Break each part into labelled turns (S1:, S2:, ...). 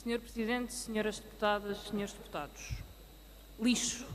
S1: Senhor Presidente, senhoras deputadas, senhores deputados. Lixo.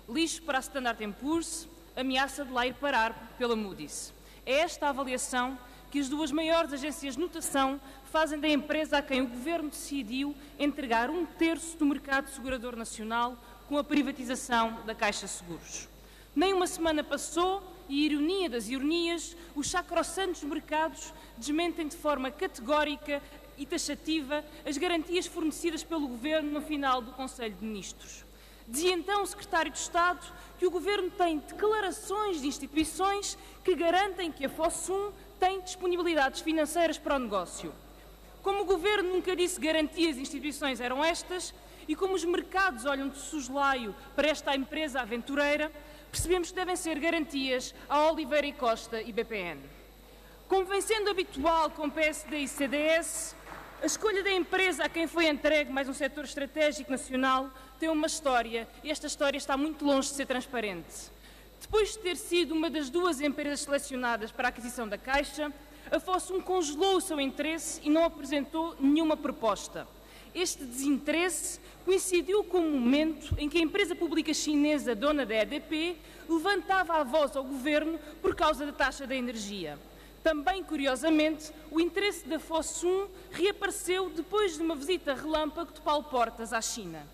S1: Lixo para a Standard & Poor's, ameaça de lá ir parar pela Moody's. É esta a avaliação que as duas maiores agências de notação fazem da empresa a quem o Governo decidiu entregar 1/3 do mercado segurador nacional com a privatização da Caixa Seguros. Nem uma semana passou e, ironia das ironias, os sacrossantos mercados desmentem de forma categórica e taxativa as garantias fornecidas pelo Governo no final do Conselho de Ministros. Dizia então o Secretário de Estado que o Governo tem declarações de instituições que garantem que a FOSSUM tem disponibilidades financeiras para o negócio. Como o Governo nunca disse garantias de instituições eram estas, e como os mercados olham de soslaio para esta empresa aventureira, percebemos que devem ser garantias a Oliveira e Costa e BPN. Como vem sendo habitual com PSD e CDS, a escolha da empresa a quem foi entregue mais um setor estratégico nacional tem uma história, e esta história está muito longe de ser transparente. Depois de ter sido uma das duas empresas selecionadas para a aquisição da Caixa, a FOSSUM congelou o seu interesse e não apresentou nenhuma proposta. Este desinteresse coincidiu com o momento em que a empresa pública chinesa, dona da EDP, levantava a voz ao Governo por causa da taxa da energia. Também, curiosamente, o interesse da FOSSUM reapareceu depois de uma visita relâmpago de Paulo Portas à China.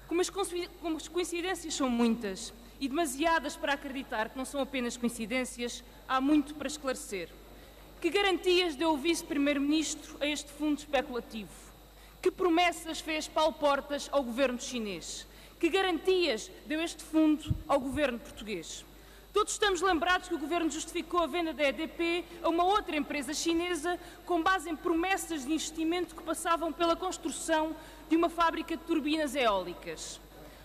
S1: Como as coincidências são muitas e demasiadas para acreditar que não são apenas coincidências, há muito para esclarecer. Que garantias deu o Vice-Primeiro-Ministro a este fundo especulativo? Que promessas fez Paulo Portas ao Governo chinês? Que garantias deu este fundo ao Governo português? Todos estamos lembrados que o Governo justificou a venda da EDP a uma outra empresa chinesa com base em promessas de investimento que passavam pela construção de uma fábrica de turbinas eólicas.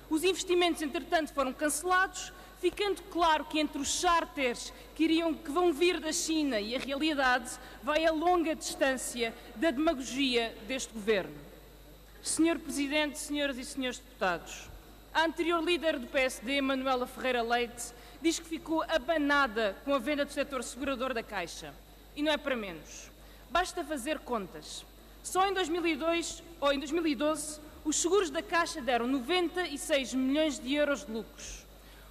S1: Os investimentos, entretanto, foram cancelados, ficando claro que entre os charters que vão vir da China e a realidade vai a longa distância da demagogia deste Governo. Senhor Presidente, senhoras e senhores deputados, a anterior líder do PSD, Manuela Ferreira Leite, diz que ficou abanada com a venda do setor segurador da Caixa. E não é para menos. Basta fazer contas. Só em 2012, os seguros da Caixa deram 96 milhões de euros de lucros.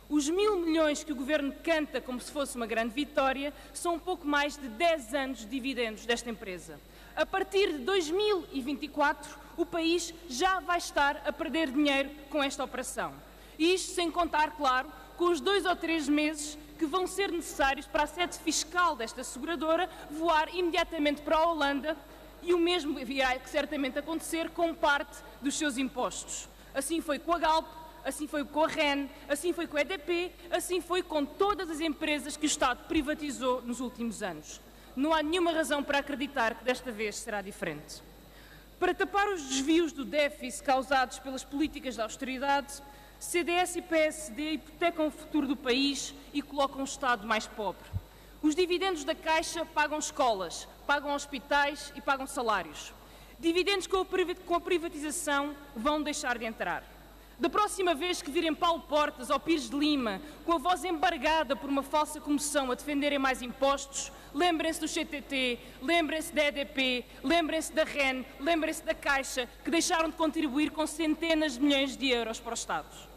S1: Os 1.000 milhões que o Governo canta como se fosse uma grande vitória são um pouco mais de 10 anos de dividendos desta empresa. A partir de 2024, o país já vai estar a perder dinheiro com esta operação. E isto sem contar, claro, com os 2 ou 3 meses que vão ser necessários para a sede fiscal desta seguradora voar imediatamente para a Holanda, e o mesmo virá certamente acontecer com parte dos seus impostos. Assim foi com a Galp, assim foi com a REN, assim foi com a EDP, assim foi com todas as empresas que o Estado privatizou nos últimos anos. Não há nenhuma razão para acreditar que desta vez será diferente. Para tapar os desvios do déficit causados pelas políticas de austeridade, CDS e PSD hipotecam o futuro do país e colocam o Estado mais pobre. Os dividendos da Caixa pagam escolas, pagam hospitais e pagam salários. Dividendos com a privatização vão deixar de entrar. Da próxima vez que virem Paulo Portas ou Pires de Lima com a voz embargada por uma falsa comoção a defenderem mais impostos, lembrem-se do CTT, lembrem-se da EDP, lembrem-se da REN, lembrem-se da Caixa, que deixaram de contribuir com centenas de milhões de euros para o Estado.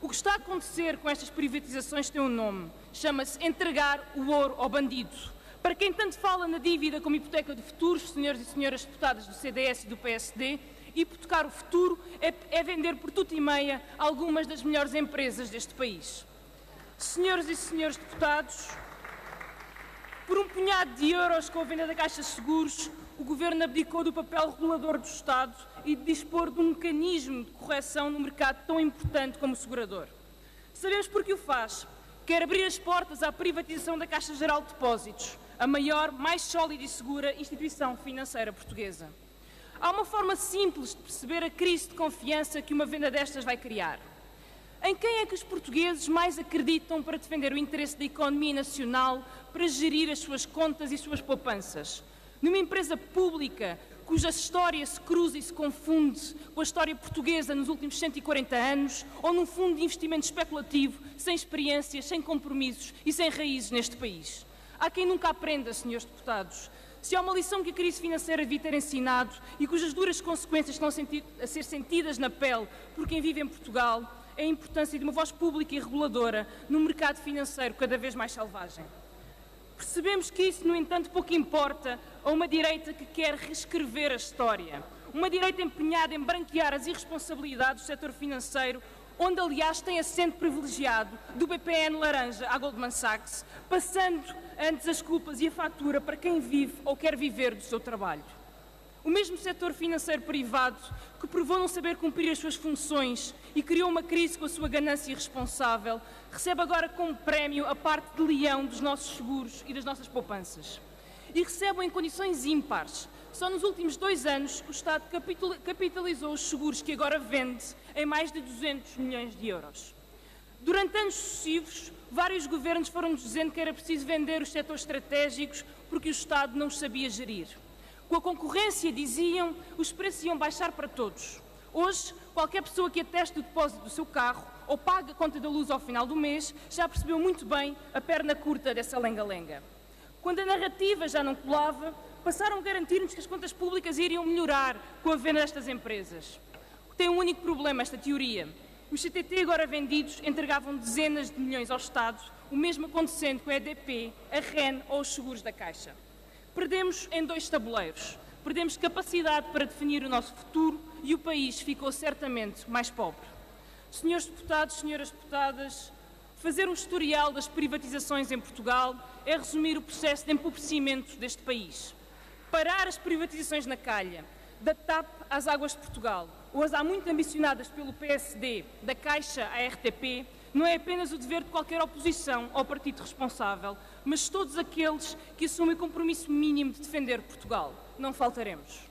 S1: O que está a acontecer com estas privatizações tem um nome. Chama-se entregar o ouro ao bandido. Para quem tanto fala na dívida como hipoteca de futuros, senhores e senhoras deputadas do CDS e do PSD, hipotecar o futuro é vender por tudo e meia algumas das melhores empresas deste país. Senhoras e senhores deputados, por um punhado de euros com a venda da Caixa Seguros, o Governo abdicou do papel regulador do Estado e de dispor de um mecanismo de correção no mercado tão importante como o segurador. Sabemos porque o faz. Quer abrir as portas à privatização da Caixa Geral de Depósitos, a maior, mais sólida e segura instituição financeira portuguesa. Há uma forma simples de perceber a crise de confiança que uma venda destas vai criar. Em quem é que os portugueses mais acreditam para defender o interesse da economia nacional, para gerir as suas contas e suas poupanças? Numa empresa pública cuja história se cruza e se confunde com a história portuguesa nos últimos 140 anos, ou num fundo de investimento especulativo, sem experiências, sem compromissos e sem raízes neste país? Há quem nunca aprenda, senhores deputados. Se há uma lição que a crise financeira devia ter ensinado e cujas duras consequências estão a ser sentidas na pele por quem vive em Portugal, é a importância de uma voz pública e reguladora num mercado financeiro cada vez mais selvagem. Percebemos que isso, no entanto, pouco importa a uma direita que quer reescrever a história. Uma direita empenhada em branquear as irresponsabilidades do setor financeiro, onde, aliás, tem assento privilegiado do BPN laranja à Goldman Sachs, passando antes as culpas e a fatura para quem vive ou quer viver do seu trabalho. O mesmo setor financeiro privado que provou não saber cumprir as suas funções e criou uma crise com a sua ganância irresponsável, recebe agora como prémio a parte de leão dos nossos seguros e das nossas poupanças. E recebe-o em condições ímpares. Só nos últimos 2 anos o Estado capitalizou os seguros que agora vende em mais de 200 milhões de euros. Durante anos sucessivos, vários governos foram-nos dizendo que era preciso vender os setores estratégicos porque o Estado não os sabia gerir. Com a concorrência, diziam, os preços iam baixar para todos. Hoje, qualquer pessoa que ateste o depósito do seu carro ou pague a conta da luz ao final do mês já percebeu muito bem a perna curta dessa lenga-lenga. Quando a narrativa já não colava, passaram a garantir-nos que as contas públicas iriam melhorar com a venda destas empresas. Tem um único problema esta teoria. Os CTT agora vendidos entregavam dezenas de milhões ao Estado, o mesmo acontecendo com a EDP, a REN ou os seguros da Caixa. Perdemos em 2 tabuleiros. Perdemos capacidade para definir o nosso futuro e o país ficou certamente mais pobre. Senhores deputados, senhoras deputadas, fazer um historial das privatizações em Portugal é resumir o processo de empobrecimento deste país. Parar as privatizações na calha, da TAP às Águas de Portugal, ou as há muito ambicionadas pelo PSD, da Caixa à RTP, não é apenas o dever de qualquer oposição ao partido responsável, mas de todos aqueles que assumem o compromisso mínimo de defender Portugal. Não faltaremos.